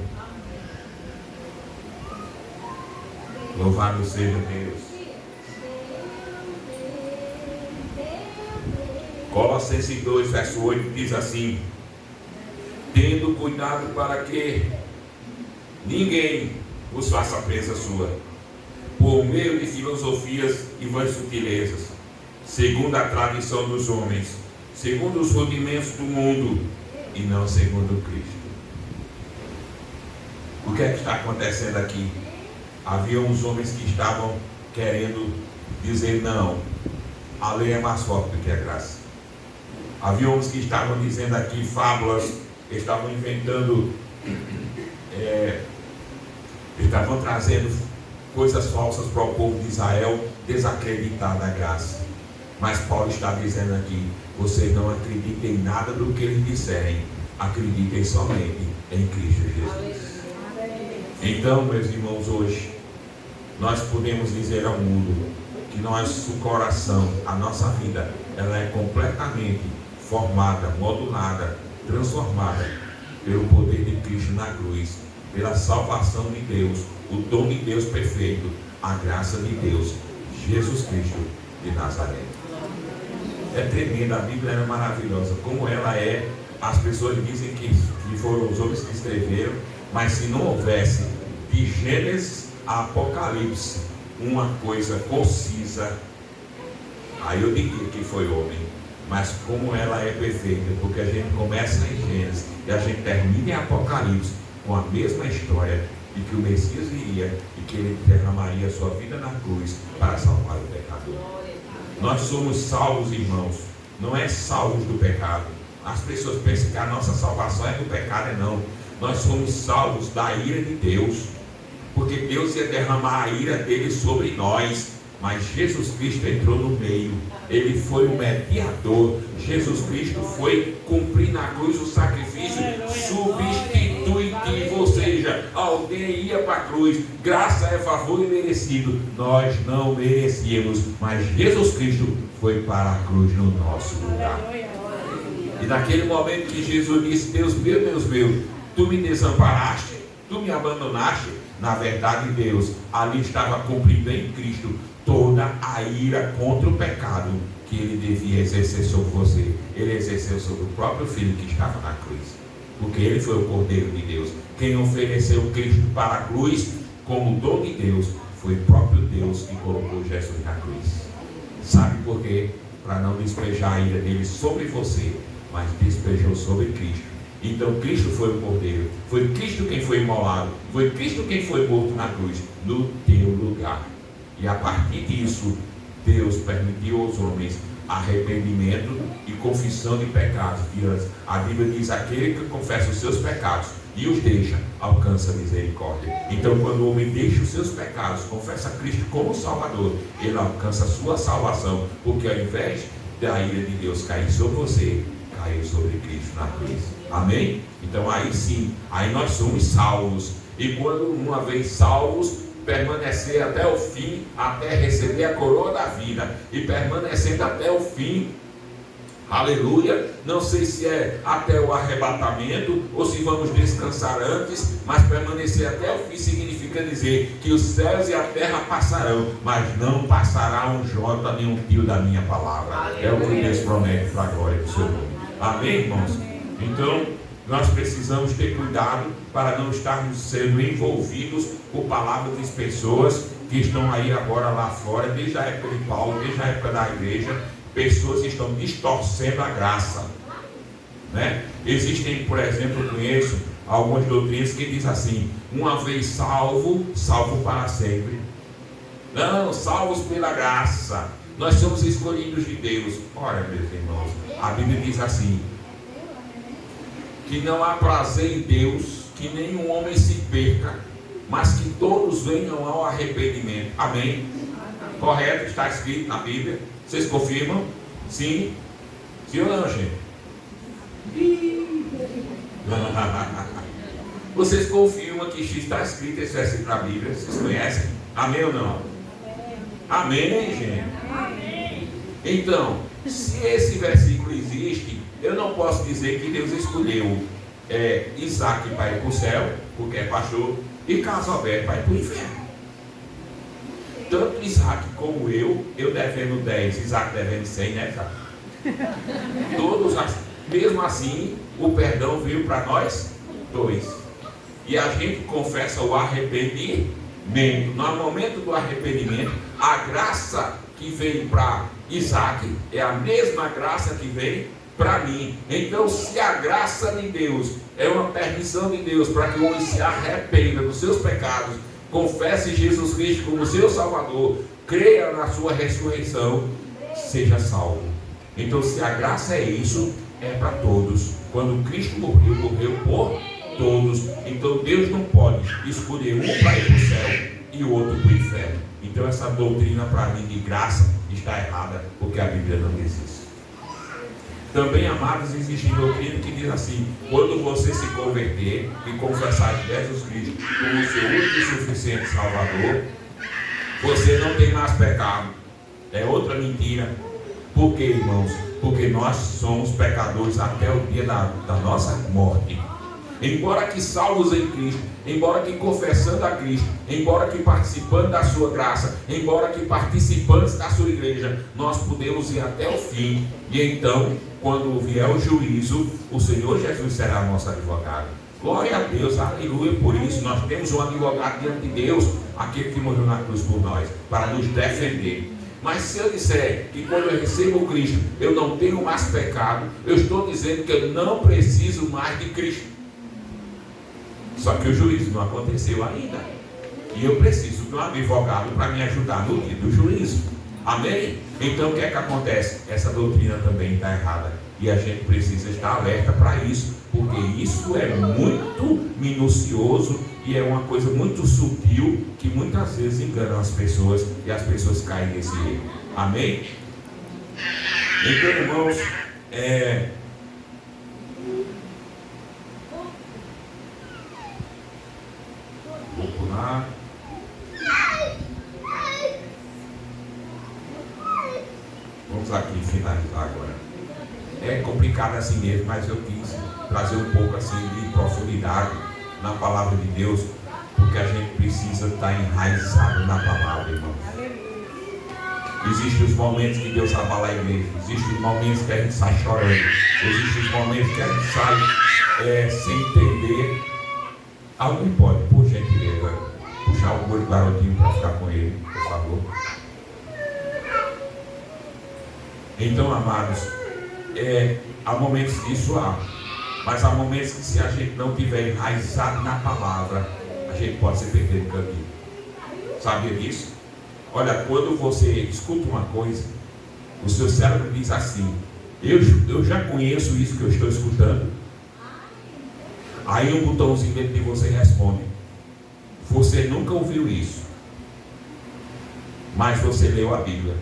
Louvado seja Deus. Colossenses 2, verso 8 diz assim: tendo cuidado para que ninguém vos faça presa sua, por meio de filosofias e vãs sutilezas, segundo a tradição dos homens, segundo os rudimentos do mundo, e não segundo Cristo. O que é que está acontecendo aqui? Havia uns homens que estavam querendo dizer não, a lei é mais forte do que a graça. Havia homens que estavam dizendo aqui fábulas, estavam inventando, estavam trazendo coisas falsas para o povo de Israel desacreditar da graça. Mas Paulo está dizendo aqui, vocês não acreditem em nada do que eles disserem, acreditem somente em Cristo Jesus. Então, meus irmãos, hoje nós podemos dizer ao mundo que nosso coração, a nossa vida, ela é completamente formada, modulada, transformada pelo poder de Cristo na cruz, pela salvação de Deus, o dom de Deus perfeito, a graça de Deus, Jesus Cristo de Nazaré. É tremenda, a Bíblia é maravilhosa, como ela é. As pessoas dizem que foram os homens que escreveram, mas se não houvesse de Gênesis a Apocalipse uma coisa concisa, aí eu diria que foi homem. Mas como ela é perfeita, porque a gente começa em Gênesis e a gente termina em Apocalipse com a mesma história de que o Messias iria e que ele derramaria a sua vida na cruz para salvar o pecador. Nós somos salvos, irmãos, não é salvos do pecado. As pessoas pensam que a nossa salvação é do pecado, não. Nós somos salvos da ira de Deus, porque Deus ia derramar a ira dele sobre nós, mas Jesus Cristo entrou no meio. Ele foi o mediador. Jesus Cristo foi cumprir na cruz o sacrifício substitutivo, ou seja, alguém ia para a cruz, graça é favor imerecido, nós não merecíamos, mas Jesus Cristo foi para a cruz no nosso lugar. E naquele momento que Jesus disse, Deus meu, tu me desamparaste, tu me abandonaste, na verdade Deus ali estava cumprindo em Cristo toda a ira contra o pecado que ele devia exercer sobre você. Ele exerceu sobre o próprio Filho que estava na cruz, porque ele foi o Cordeiro de Deus. Quem ofereceu Cristo para a cruz como dom de Deus foi o próprio Deus que colocou Jesus na cruz. Sabe por quê? Para não despejar a ira dele sobre você, mas despejou sobre Cristo. Então Cristo foi o Cordeiro, foi Cristo quem foi imolado, foi Cristo quem foi morto na cruz, no teu lugar. E a partir disso, Deus permitiu aos homens arrependimento e confissão de pecados. A Bíblia diz, aquele que confessa os seus pecados e os deixa, alcança a misericórdia. Então quando o homem deixa os seus pecados, confessa Cristo como Salvador, ele alcança a sua salvação, porque ao invés da ira de Deus cair sobre você, caiu sobre Cristo na cruz. Amém? Então aí sim, aí nós somos salvos. E quando uma vez salvos, permanecer até o fim, até receber a coroa da vida, e permanecendo até o fim, aleluia, não sei se é até o arrebatamento, ou se vamos descansar antes, mas permanecer até o fim significa dizer que os céus e a terra passarão, mas não passará um jota nem um tio da minha palavra. Aleluia. É o que Deus promete para a glória do seu nome. Amém, irmãos? Então nós precisamos ter cuidado para não estarmos sendo envolvidos por palavras de pessoas que estão aí agora lá fora, desde a época de Paulo, desde a época da igreja, pessoas que estão distorcendo a graça, né? Existem, por exemplo, eu conheço algumas doutrinas que dizem assim, uma vez salvo, salvo para sempre. Não, salvos pela graça, nós somos escolhidos de Deus. Ora, meus irmãos, a Bíblia diz assim, que não há prazer em Deus que nenhum homem se perca, mas que todos venham ao arrependimento. Amém? Correto? Está escrito na Bíblia. Vocês confirmam? Sim? Sim ou não, gente? Vocês confirmam que está escrito esse versículo na Bíblia? Vocês conhecem? Amém ou não? Amém, gente? Amém. Então, se esse versículo existe, eu não posso dizer que Deus escolheu Isaac para ir para o céu, porque é pastor, e Carlos Alberto para ir para o inferno. Tanto Isaac como eu devendo 10, Isaac devendo 100, né, Isaac? Todos, mesmo assim, o perdão veio para nós dois. E a gente confessa o arrependimento. No momento do arrependimento, a graça que veio para Isaac é a mesma graça que veio para mim. Então, se a graça de Deus é uma permissão de Deus para que o homem se arrependa dos seus pecados, confesse Jesus Cristo como seu Salvador, creia na sua ressurreição, seja salvo. Então, se a graça é isso, é para todos. Quando Cristo morreu, morreu por todos. Então Deus não pode escolher um para ir para o céu e o outro para o inferno. Então essa doutrina para mim de graça está errada, porque a Bíblia não existe. Também, amados, existe doutrina que diz assim: quando você se converter e confessar Jesus Cristo como o seu único e suficiente Salvador, você não tem mais pecado. É outra mentira. Por quê, irmãos? Porque nós somos pecadores até o dia da nossa morte. Embora que salvos em Cristo, embora que confessando a Cristo, embora que participando da sua graça, embora que participantes da sua igreja, nós podemos ir até o fim. E então, quando vier o juízo, o Senhor Jesus será nosso advogado. Glória a Deus, aleluia. Por isso nós temos um advogado diante de Deus, aquele que morreu na cruz por nós, para nos defender. Mas se eu disser que quando eu recebo Cristo eu não tenho mais pecado, eu estou dizendo que eu não preciso mais de Cristo. Só que o juízo não aconteceu ainda. E eu preciso de um advogado para me ajudar no dia do juízo. Amém? Então o que é que acontece? Essa doutrina também está errada. E a gente precisa estar alerta para isso, porque isso é muito minucioso e é uma coisa muito sutil que muitas vezes engana as pessoas e as pessoas caem nesse erro. Amém? Então, irmãos, vou pular. Vamos aqui finalizar agora. É complicado assim mesmo, mas eu quis trazer um pouco assim de profundidade na palavra de Deus, porque a gente precisa estar enraizado na palavra, irmão. Existem os momentos que Deus abala a igreja, existem os momentos que a gente sai chorando, existem os momentos que a gente sai sem entender. Alguém pode, por gentileza, puxar o garotinho para ficar com ele, por favor. Então, amados, há momentos que isso há, mas há momentos que, se a gente não tiver enraizado na palavra, a gente pode se perder no caminho. Sabia disso? Olha, quando você escuta uma coisa, o seu cérebro diz assim: eu já conheço isso que eu estou escutando. Aí um botãozinho dentro de você responde: você nunca ouviu isso, mas você leu a Bíblia,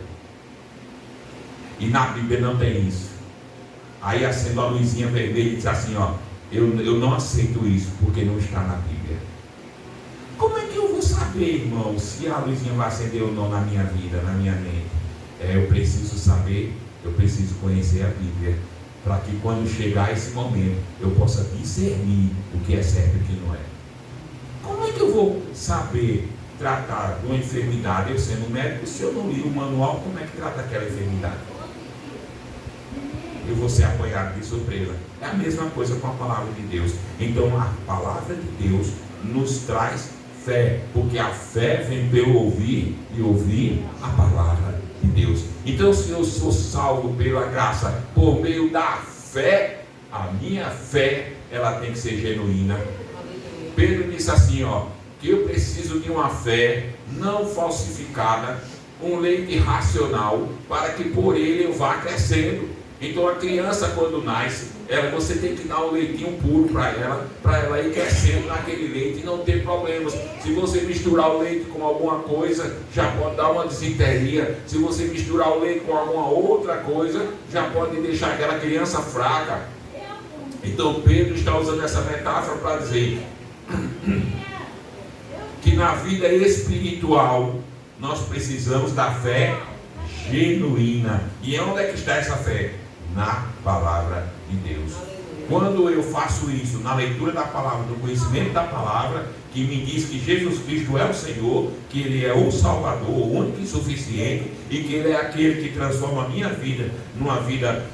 e na Bíblia não tem isso. Aí acende a luzinha vermelha e diz assim: ó, eu não aceito isso, porque não está na Bíblia. Como é que eu vou saber, irmão, se a luzinha vai acender ou não na minha vida, na minha mente? Eu preciso saber, eu preciso conhecer a Bíblia, para que quando chegar esse momento, eu possa discernir o que é certo e o que não é. Como é que eu vou saber tratar de uma enfermidade, eu sendo médico, se eu não li o manual, como é que trata aquela enfermidade? Eu vou ser apoiado de surpresa. É a mesma coisa com a palavra de Deus. Então a palavra de Deus nos traz fé, porque a fé vem pelo ouvir e ouvir a palavra de Deus. Então, se eu sou salvo pela graça por meio da fé, a minha fé, ela tem que ser genuína. Pedro disse assim, ó, que eu preciso de uma fé não falsificada, um leite racional, para que por ele eu vá crescendo. Então a criança, quando nasce, você tem que dar um leitinho puro para ela ir crescendo naquele leite e não ter problemas. Se você misturar o leite com alguma coisa, já pode dar uma disenteria. Se você misturar o leite com alguma outra coisa, já pode deixar aquela criança fraca. Então Pedro está usando essa metáfora para dizer que na vida espiritual nós precisamos da fé genuína. E onde é que está essa fé? Na palavra de Deus. Quando eu faço isso, na leitura da palavra, no conhecimento da palavra, que me diz que Jesus Cristo é o Senhor, que Ele é o Salvador, o único e suficiente, e que Ele é aquele que transforma a minha vida numa vida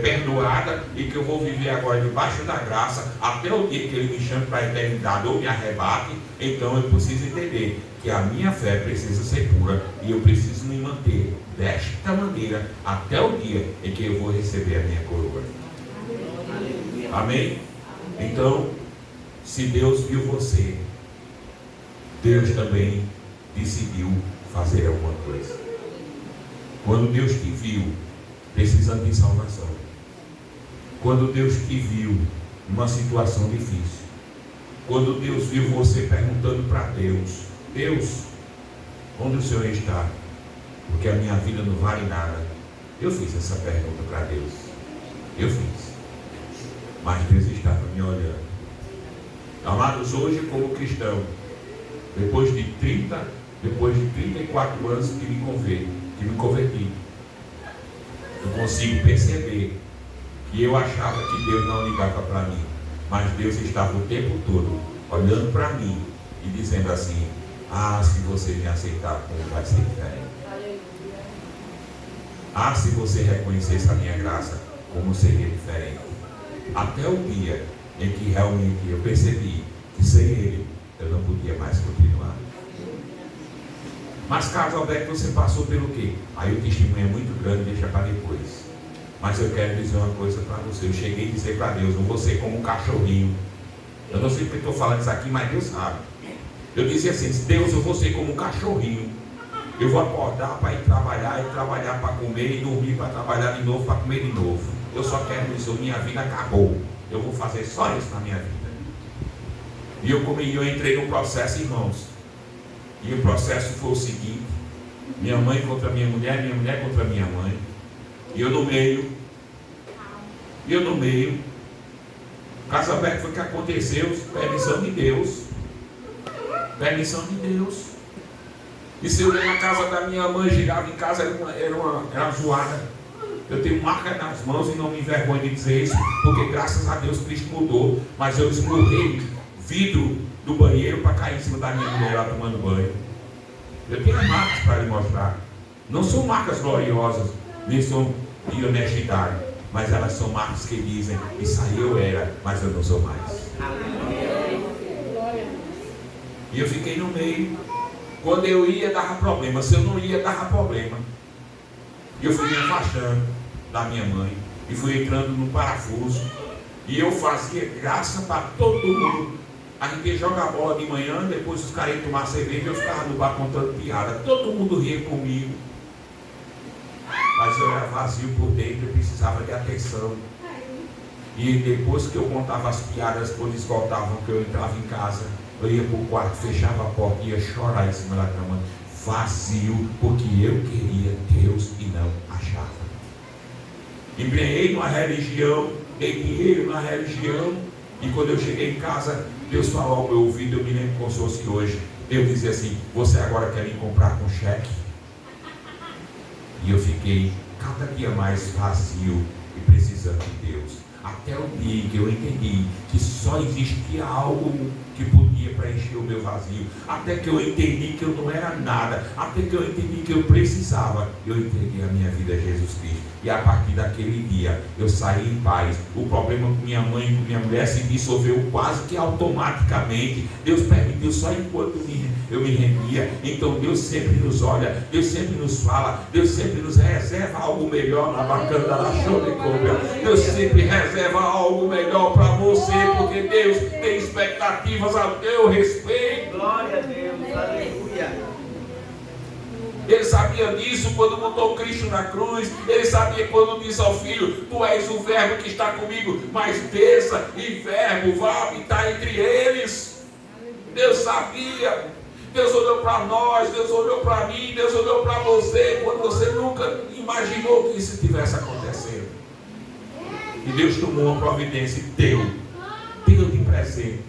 perdoada, e que eu vou viver agora debaixo da graça, até o dia que Ele me chame para a eternidade ou me arrebate. Então eu preciso entender que a minha fé precisa ser pura, e eu preciso me manter desta maneira até o dia em que eu vou receber a minha coroa. Amém? Então, se Deus viu você, Deus também decidiu fazer alguma coisa. Quando Deus te viu precisando de salvação, quando Deus te viu numa situação difícil, quando Deus viu você perguntando para Deus: Deus, onde o Senhor está? Porque a minha vida não vale nada. Eu fiz essa pergunta para Deus. Eu fiz. Mas Deus estava me olhando. Amados, hoje como cristão, depois de 34 anos que me converti, eu consigo perceber que eu achava que Deus não ligava para mim, mas Deus estava o tempo todo olhando para mim e dizendo assim: ah, se você me aceitar, como vai ser diferente. Ah, se você reconhecesse a minha graça, como seria diferente. Até o dia em que realmente eu percebi que sem Ele eu não podia mais continuar. Mas Carlos Alberto, você passou pelo quê? Aí o testemunho é muito grande, deixa para depois. Mas eu quero dizer uma coisa para você. Eu cheguei a dizer para Deus: não vou ser como um cachorrinho. Eu não sei porque estou falando isso aqui, mas Deus sabe. Eu dizia assim: Deus, eu vou ser como um cachorrinho. Eu vou acordar para ir trabalhar, e trabalhar para comer, e dormir para trabalhar de novo, para comer de novo. Eu só quero isso, minha vida acabou. Eu vou fazer só isso na minha vida. E eu entrei no processo, irmãos. E o processo foi o seguinte: minha mãe contra minha mulher contra minha mãe. E eu no meio. Casa aberta foi o que aconteceu, permissão de Deus. Permissão de Deus. E se eu ia na casa da minha mãe, chegava em casa, era uma zoada. Eu tenho marca nas mãos e não me envergonho de dizer isso, porque graças a Deus Cristo mudou. Mas eu esmurrei vidro do banheiro para cair em cima da minha mulher lá tomando banho. Eu tenho as marcas para lhe mostrar. Não são marcas gloriosas, nem são de honestidade, mas elas são marcas que dizem: isso aí eu era, mas eu não sou mais. E eu fiquei no meio. Quando eu ia, dava problema. Se eu não ia, dava problema. E eu fui me afastando da minha mãe e fui entrando no parafuso. E eu fazia graça para todo mundo. A gente ia jogar bola de manhã, depois os caras iam tomar cerveja, eu ficava no bar contando piada. Todo mundo ria comigo. Mas eu era vazio por dentro, eu precisava de atenção. E depois que eu contava as piadas, quando esgotavam, que eu entrava em casa, eu ia para o quarto, fechava a porta e ia chorar em cima da cama, vazio, porque eu queria Deus e não achava. Empenhei numa religião, dei dinheiro na religião, e quando eu cheguei em casa, Deus falou ao meu ouvido, eu me lembro como se fosse hoje. Eu dizia assim: você agora quer me comprar com cheque? E eu fiquei cada dia mais vazio e precisando de Deus. Até o dia em que eu entendi que só existia algo que podia preencher o meu vazio. Até que eu entendi que eu não era nada. Até que eu entendi que eu precisava. Eu entreguei a minha vida a Jesus Cristo. E a partir daquele dia, eu saí em paz. O problema com minha mãe e com minha mulher se dissolveu quase que automaticamente. Deus permitiu só enquanto eu me rendia. Então Deus sempre nos olha, Deus sempre nos fala, Deus sempre nos reserva algo melhor na bacana da show de cobra. Deus sempre reserva algo melhor para você, porque Deus tem expectativas a teu respeito. Glória a Deus, aleluia. Ele sabia disso quando botou Cristo na cruz. Ele sabia quando disse ao Filho: tu és o verbo que está comigo, mas desça e verbo vá habitar entre eles. Deus sabia. Deus olhou para nós, Deus olhou para mim, Deus olhou para você, quando você nunca imaginou que isso estivesse acontecendo. E Deus tomou uma providência e deu de presente,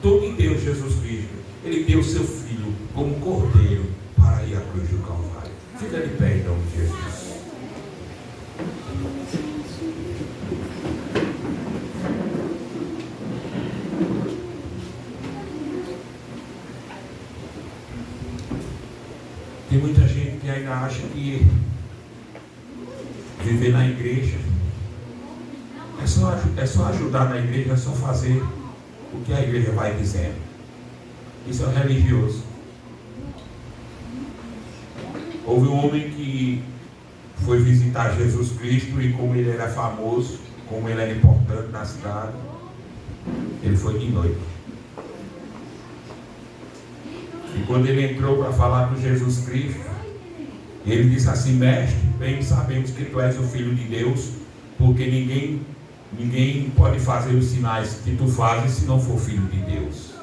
tudo em Deus, Jesus Cristo. Ele deu o seu Filho como cordeiro para ir à cruz do Calvário. Fica de pé em nome de Jesus. Tem muita gente que ainda acha que viver na igreja é só ajudar na igreja, é só fazer o que a igreja vai dizendo. Isso é religioso. Houve um homem que foi visitar Jesus Cristo e como ele era famoso, como ele era importante na cidade, ele foi de noite. E quando ele entrou para falar com Jesus Cristo, ele disse assim: mestre, bem sabemos que tu és o Filho de Deus, porque ninguém pode fazer os sinais que tu fazes se não for filho de Deus.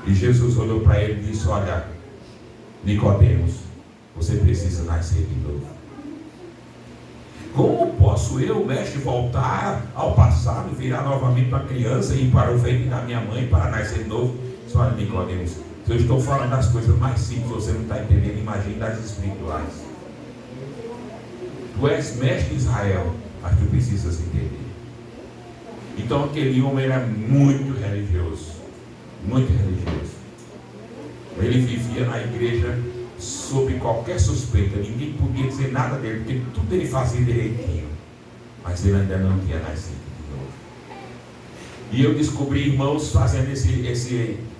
E Jesus olhou para ele e disse: olha, Nicodemos, você precisa nascer de novo. Como posso eu, mestre, voltar ao passado, virar novamente uma criança e ir para o ventre da minha mãe para nascer de novo? Olha, Nicodemos, se eu estou falando das coisas mais simples, você não está entendendo, imagine das espirituais. Tu és mestre de Israel, mas tu precisas entender. Então aquele homem era muito religioso. Muito religioso. Ele vivia na igreja sob qualquer suspeita. Ninguém podia dizer nada dele, porque tudo ele fazia direitinho. Mas ele ainda não tinha nascido de novo. E eu descobri, irmãos, fazendo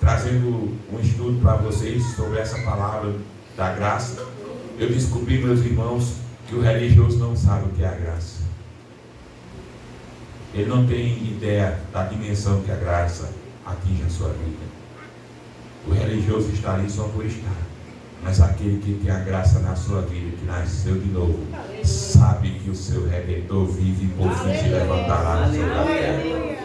trazendo um estudo para vocês sobre essa palavra da graça. Eu descobri, meus irmãos, que o religioso não sabe o que é a graça. Ele não tem ideia da dimensão que a graça atinge a sua vida. O religioso está ali só por estar. Mas aquele que tem a graça na sua vida, que nasceu de novo, sabe que o seu Redentor vive e por fim se levantará no seu lugar.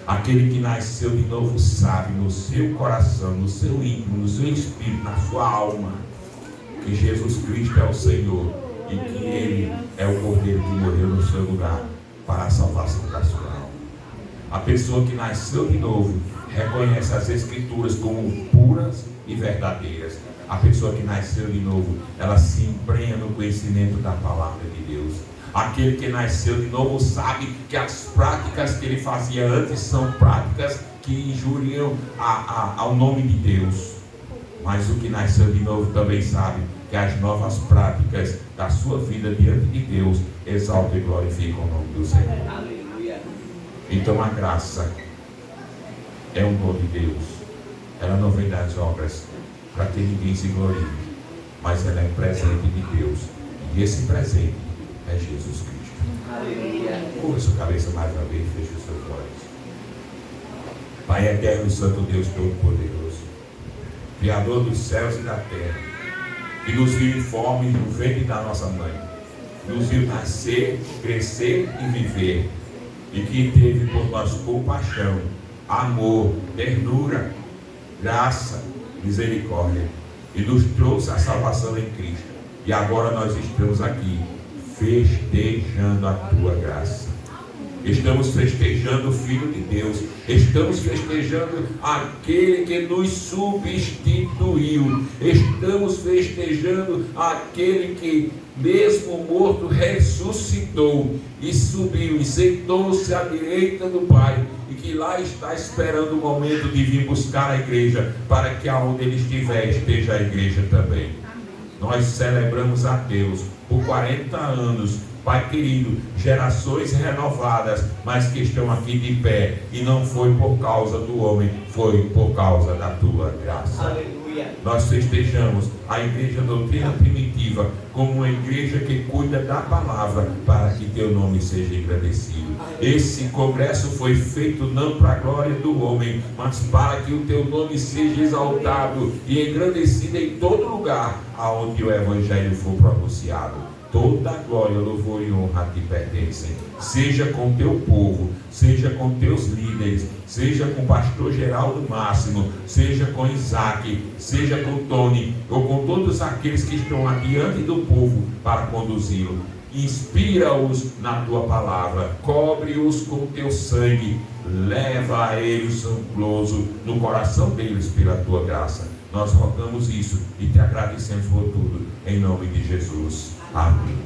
Aquele que nasceu de novo sabe no seu coração, no seu íntimo, no seu espírito, na sua alma, que Jesus Cristo é o Senhor e que Ele é o Cordeiro que morreu no seu lugar para a salvação da sua alma. A pessoa que nasceu de novo reconhece as Escrituras como puras e verdadeiras. A pessoa que nasceu de novo, ela se emprenha no conhecimento da palavra de Deus. Aquele que nasceu de novo sabe que as práticas que ele fazia antes são práticas que injuriam ao nome de Deus. Mas o que nasceu de novo também sabe que as novas práticas da sua vida diante de Deus exaltam e glorificam o nome do Senhor. Aleluia. Então a graça é um dom de Deus. Ela não vem das obras para que ninguém se glorie, mas ela é um presente de Deus. E esse presente é Jesus Cristo. Aleluia. Curva sua cabeça mais uma vez, feche os seus olhos. Pai eterno e santo Deus todo-poderoso, Criador dos céus e da terra, que nos viu informes no ventre da nossa mãe, nos viu nascer, crescer e viver, e que teve por nós compaixão, amor, ternura, graça, misericórdia, e nos trouxe a salvação em Cristo. E agora nós estamos aqui festejando a tua graça. Estamos festejando o Filho de Deus. Estamos festejando aquele que nos substituiu. Estamos festejando aquele que, mesmo morto, ressuscitou e subiu e sentou-se à direita do Pai, e que lá está esperando o momento de vir buscar a igreja, para que aonde ele estiver esteja a igreja também. Nós celebramos a Deus por 40 anos, Pai querido, gerações renovadas, mas que estão aqui de pé, e não foi por causa do homem, foi por causa da tua graça. Aleluia. Nós festejamos a igreja doutrina primitiva como uma igreja que cuida da palavra para que teu nome seja engrandecido. Esse congresso foi feito não para a glória do homem, mas para que o teu nome seja exaltado e engrandecido em todo lugar aonde o evangelho for pronunciado. Toda glória, louvor e honra te pertencem. Seja com teu povo, seja com teus líderes, seja com o pastor Geraldo Máximo, seja com Isaac, seja com Tony, ou com todos aqueles que estão adiante do povo para conduzi-lo. Inspira-os na tua palavra, cobre-os com teu sangue, leva a eles o gozo no coração deles pela tua graça. Nós rogamos isso e te agradecemos por tudo, em nome de Jesus. Amém.